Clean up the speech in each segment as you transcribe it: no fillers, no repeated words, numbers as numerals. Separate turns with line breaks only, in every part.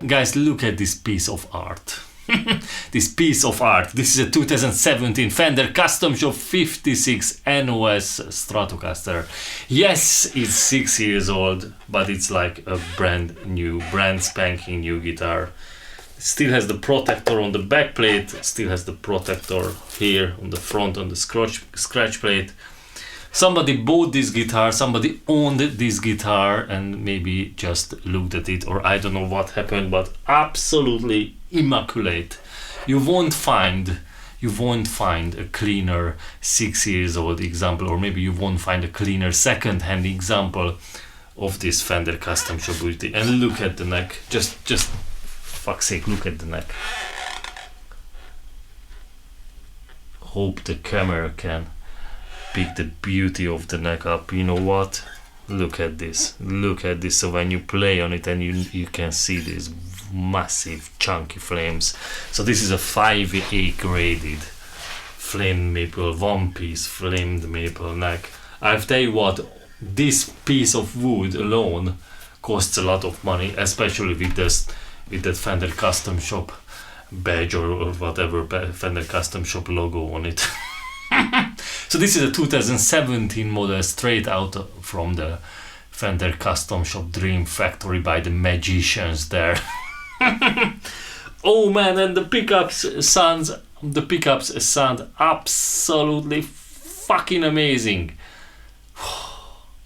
Guys, look at this piece of art. This piece of art. This is a 2017 Fender Custom Shop 56 NOS Stratocaster. Yes, it's 6 years old, but it's like a brand spanking new guitar. Still has the protector on the back plate, still has the protector here on the front on the scratch plate. Somebody bought this guitar, somebody owned this guitar and maybe just looked at it, or I don't know what happened, but absolutely immaculate. You won't find a cleaner 6 years old example, or maybe you won't find a cleaner second-hand example of this Fender Custom Shop beauty. And look at the neck, just fuck's sake, look at the neck. Hope the camera can pick the beauty of the neck up. You know what? Look at this. Look at this. So when you play on it and you can see these massive chunky flames. So this is a 5A graded flame maple, one piece flamed maple neck. I'll tell you what, this piece of wood alone costs a lot of money, especially with that Fender Custom Shop badge or whatever Fender Custom Shop logo on it. So this is a 2017 model straight out from the Fender Custom Shop Dream Factory by the magicians there. Oh man, and the pickups sound absolutely fucking amazing.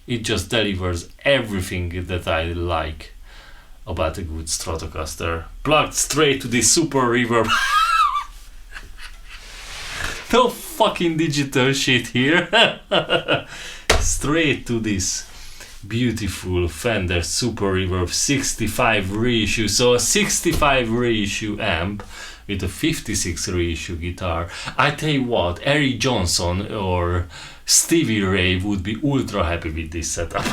It just delivers everything that I like about a good Stratocaster. Plugged straight to the super reverb. No fucking digital shit here. Straight to this beautiful Fender Super Reverb 65 reissue. So a 65 reissue amp with a 56 reissue guitar. I tell you what, Eric Johnson or Stevie Ray would be ultra happy with this setup.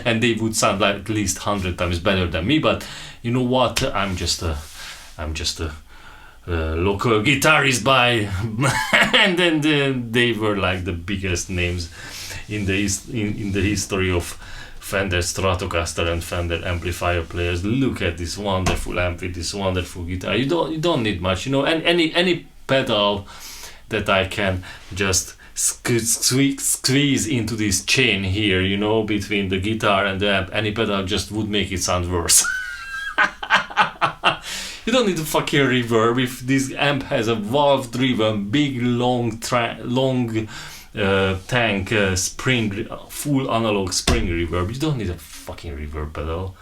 And they would sound like at least 100 times better than me, but you know what, I'm just a local guitarist by and then they were like the biggest names in the history of Fender Stratocaster and Fender amplifier players. Look at this wonderful amp with this wonderful guitar. You don't need much, you know, and any pedal that I can just squeeze into this chain here, you know, between the guitar and the amp. Any pedal just would make it sound worse. You don't need a fucking reverb if this amp has a valve driven big long tank spring, full analog spring reverb. You don't need a fucking reverb pedal.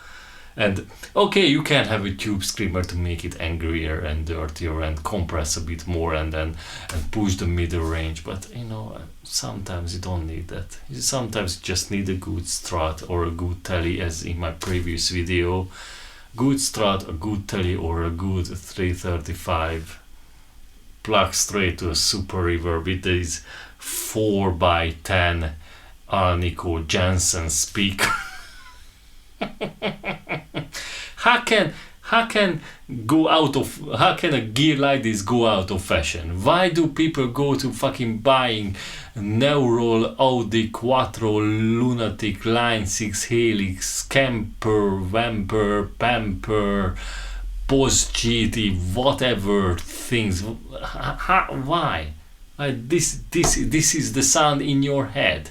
And okay, you can have a tube screamer to make it angrier and dirtier and compress a bit more and push the middle range, but you know, sometimes you don't need that. You sometimes just need a good Strat or a good telly, as in my previous video. Good Strat, a good telly, or a good 335 plug straight to a super reverb. It is 4x10 Alnico Jensen speaker. How can a gear like this go out of fashion? Why do people go to fucking buying Neural, Audi, Quattro, Lunatic, Line 6 Helix, Camper, Vamper, Pamper, Post GT, whatever things? Why? This is the sound in your head.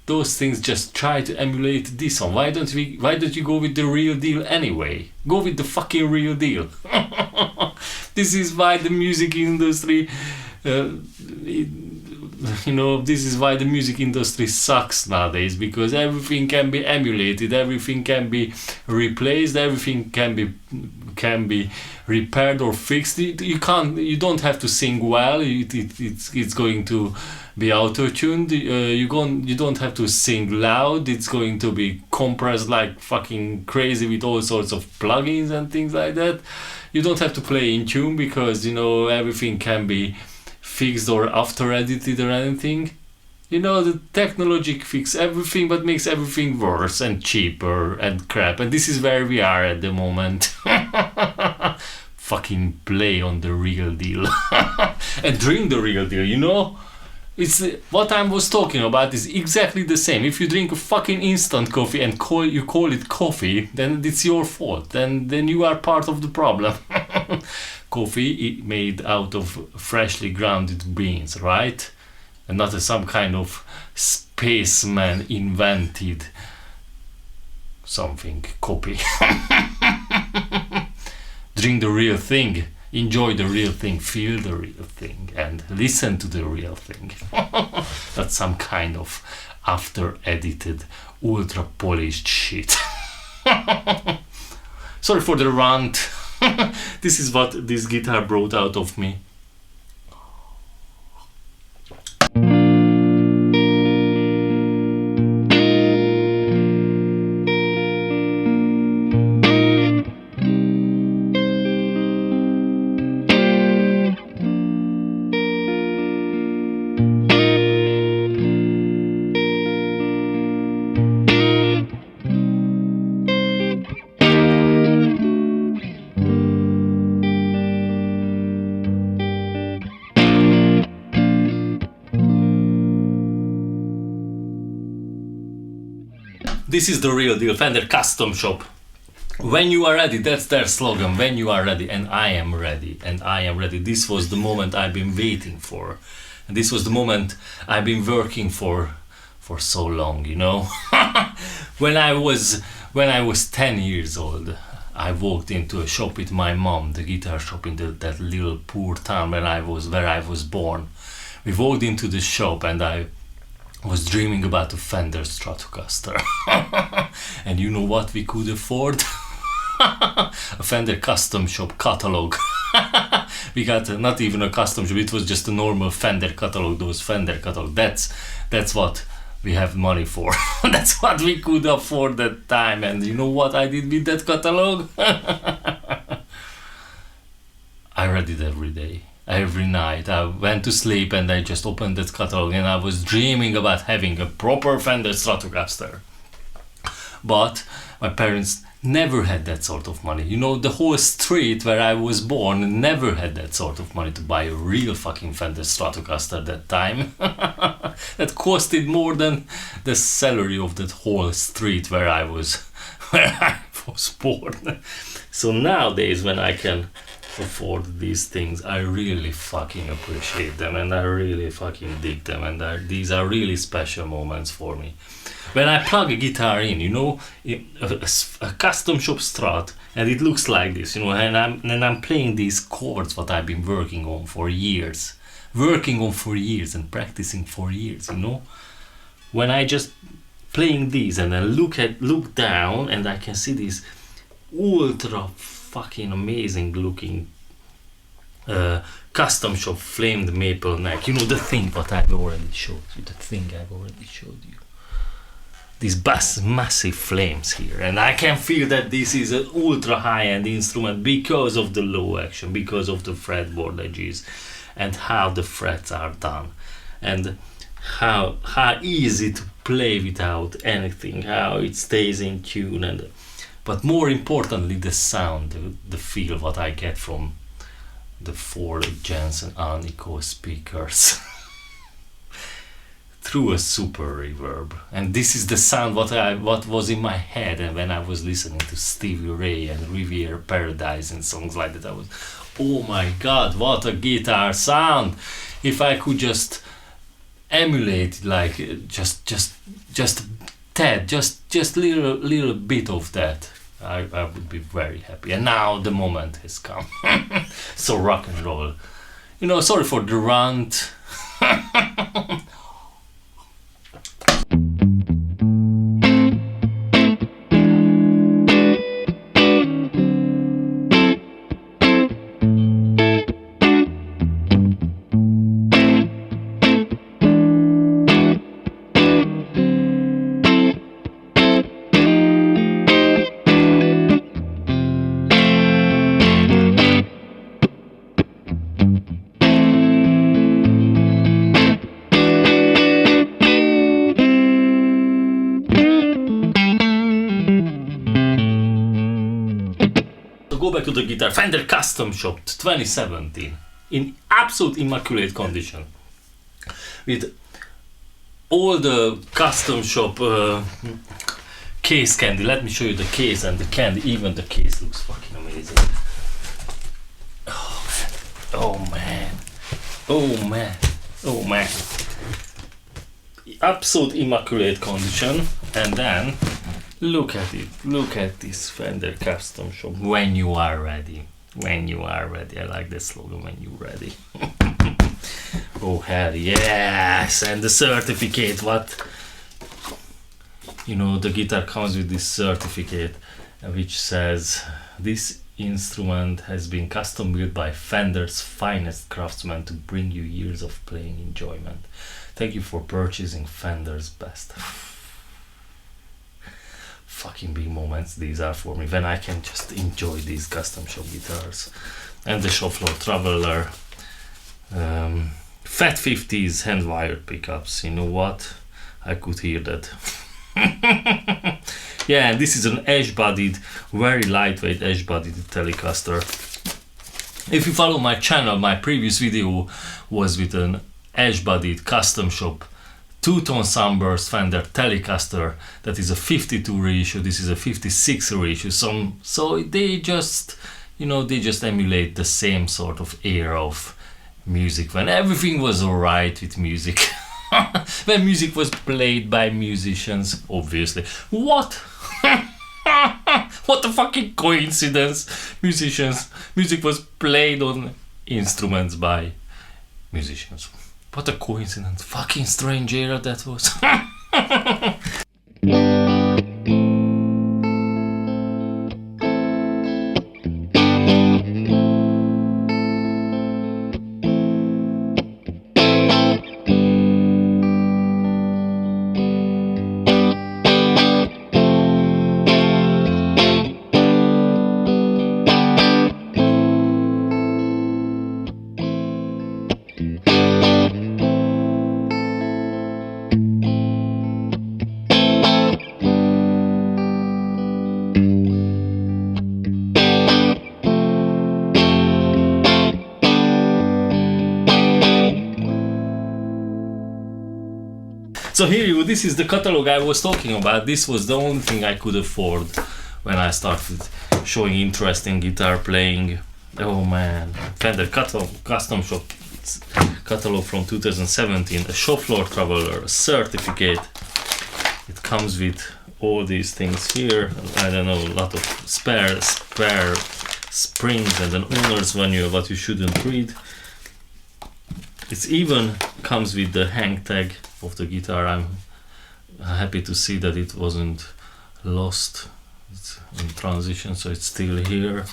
Those things just try to emulate this one. Why don't you go with the real deal anyway? Go with the fucking real deal. This is why the music industry this is why the music industry sucks nowadays, because everything can be emulated, everything can be replaced, everything can be repaired or fixed. You don't have to sing well. It's going to be auto-tuned. You don't have to sing loud. It's going to be compressed like fucking crazy with all sorts of plugins and things like that. You don't have to play in tune, because everything can be fixed or after edited or anything. The technology fixes everything but makes everything worse and cheaper and crap, and this is where we are at the moment. Fucking play on the real deal. And drink the real deal. It's what I was talking about is exactly the same. If you drink a fucking instant coffee and you call it coffee, then it's your fault. Then you are part of the problem. Coffee made out of freshly grounded beans, right? And not some kind of spaceman invented something copy. Drink the real thing. Enjoy the real thing, feel the real thing, and listen to the real thing. Not some kind of after-edited, ultra-polished shit. Sorry for the rant. This is what this guitar brought out of me. This is the real deal, Fender Custom Shop. When you are ready, that's their slogan. When you are ready, and I am ready, and I am ready. This was the moment I've been waiting for, and this was the moment I've been working for so long, you know. when I was 10 years old, I walked into a shop with my mom, the guitar shop in that little poor town where I was born. We walked into the shop and I was dreaming about a Fender Stratocaster. And you know what we could afford? A Fender custom shop catalog. We got not even a custom shop, it was just a normal Fender catalog, those Fender catalog. That's what we have money for. That's what we could afford that time. And you know what I did with that catalog? I read it every day, every night. I went to sleep and I just opened that catalog and I was dreaming about having a proper Fender Stratocaster. But my parents never had that sort of money. You know, the whole street where I was born never had that sort of money to buy a real fucking Fender Stratocaster that time. That costed more than the salary of that whole street where I was born. So nowadays when I can afford these things, I really fucking appreciate them and I really fucking dig them, and these are really special moments for me. When I plug a guitar in, you know, a custom shop Strat, and it looks like this, you know, and I'm playing these chords what I've been working on for years and practicing for years, you know. When I just playing these and then look down and I can see this ultra fucking amazing looking custom shop flamed maple neck, you know, the thing what I've already showed you, these massive flames here, and I can feel that this is an ultra high-end instrument because of the low action, because of the fretboard edges and how the frets are done, and how easy to play without anything, how it stays in tune, and but more importantly the sound, the feel what I get from the 4 Jensen Anico speakers. Through a super reverb, and this is the sound what was in my head, and when I was listening to Stevie Ray and Riviera Paradise and songs like that, I was, oh my god, what a guitar sound! If I could just emulate, like just little bit of that, I would be very happy. And now the moment has come. So rock and roll, you know. Sorry for the rant. Go back to the guitar. Fender Custom Shop 2017 in absolute immaculate condition with all the custom shop case candy. Let me show you the case and the candy. Even the case looks fucking amazing. Oh man, oh man, oh man. Absolute immaculate condition. And then look at it, look at this Fender Custom Shop. When you are ready, when you are ready. I like the slogan, when you're ready. Oh hell yes. And the certificate, what, you know, the guitar comes with this certificate which says this instrument has been custom built by Fender's finest craftsmen to bring you years of playing enjoyment. Thank you for purchasing Fender's best. Fucking big moments these are for me, when I can just enjoy these custom shop guitars. And the shop floor Traveler, Fat 50s hand wired pickups. You know what, I could hear that. Yeah, and this is an edge-bodied, very lightweight edge-bodied Telecaster. If you follow my channel, my previous video was with an edge-bodied custom shop two-tone sunburst Fender Telecaster. That is a 52 reissue. This is a 56 reissue. So they just, you know, they just emulate the same sort of era of music when everything was alright with music. When music was played by musicians, obviously. What? What a fucking coincidence! Music was played on instruments by musicians. What a coincidence. Fucking strange era that was. So here you, this is the catalog I was talking about. This was the only thing I could afford when I started showing interest in guitar playing. Oh man, Fender Custom Shop catalog from 2017, a shop floor traveler, a certificate. It comes with all these things here. I don't know, a lot of spare springs and an owner's manual, what you shouldn't read. It even comes with the hang tag of the guitar. I'm happy to see that it wasn't lost. It's in transition, so it's still here.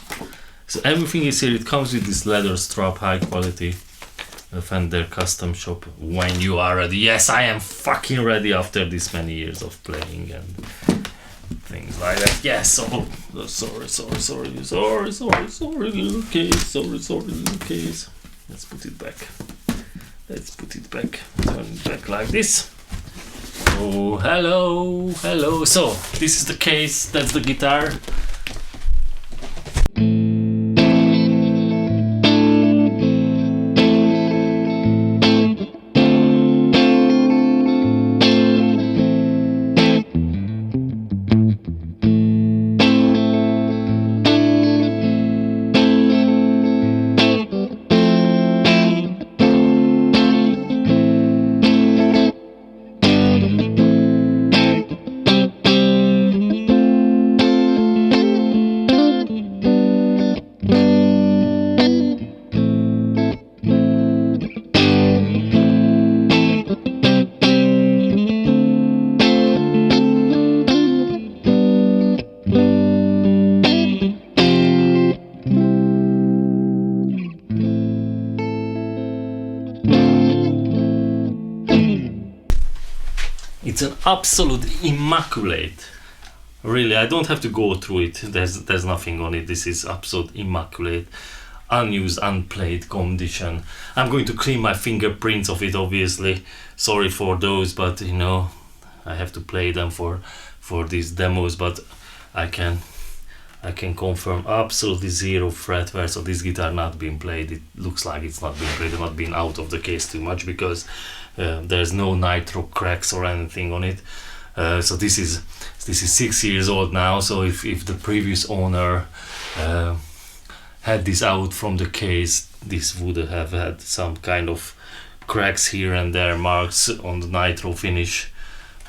So everything is here. It comes with this leather strap, high quality Fender Custom Shop. When you are ready. Yes, I am fucking ready after this many years of playing and things like that. Yes. Oh, sorry, little case. Sorry, little case. Let's put it back. Turn it back like this. Oh, hello. So this is the case. That's the guitar. It's an absolute immaculate. Really, I don't have to go through it. There's nothing on it. This is absolute immaculate, unused, unplayed condition. I'm going to clean my fingerprints of it, obviously. Sorry for those, but you know, I have to play them for these demos. But I can confirm absolutely zero fret wear. So this guitar not being played. It looks like it's not being played, not being out of the case too much, because there's no nitro cracks or anything on it. So this is 6 years old now. So if the previous owner had this out from the case, this would have had some kind of cracks here and there, marks on the nitro finish,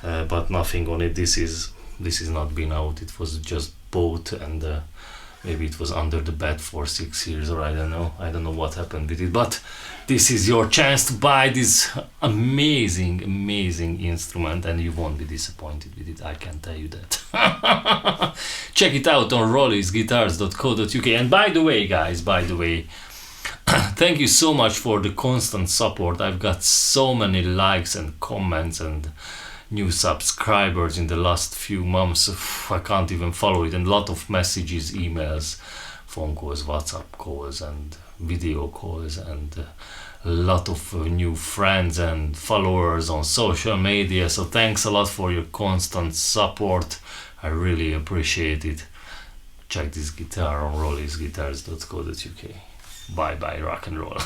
but nothing on it. This is not been out. It was just bought, and maybe it was under the bed for 6 years, or I don't know what happened with it. But this is your chance to buy this amazing instrument, and you won't be disappointed with it, I can tell you that. Check it out on rolliesguitars.co.uk. And by the way, guys, thank you so much for the constant support. I've got so many likes and comments and new subscribers in the last few months. I can't even follow it. And a lot of messages, emails, phone calls, WhatsApp calls, and video calls, and a lot of new friends and followers on social media. So thanks a lot for your constant support. I really appreciate it. Check this guitar on rolliesguitars.co.uk. Bye bye, rock and roll.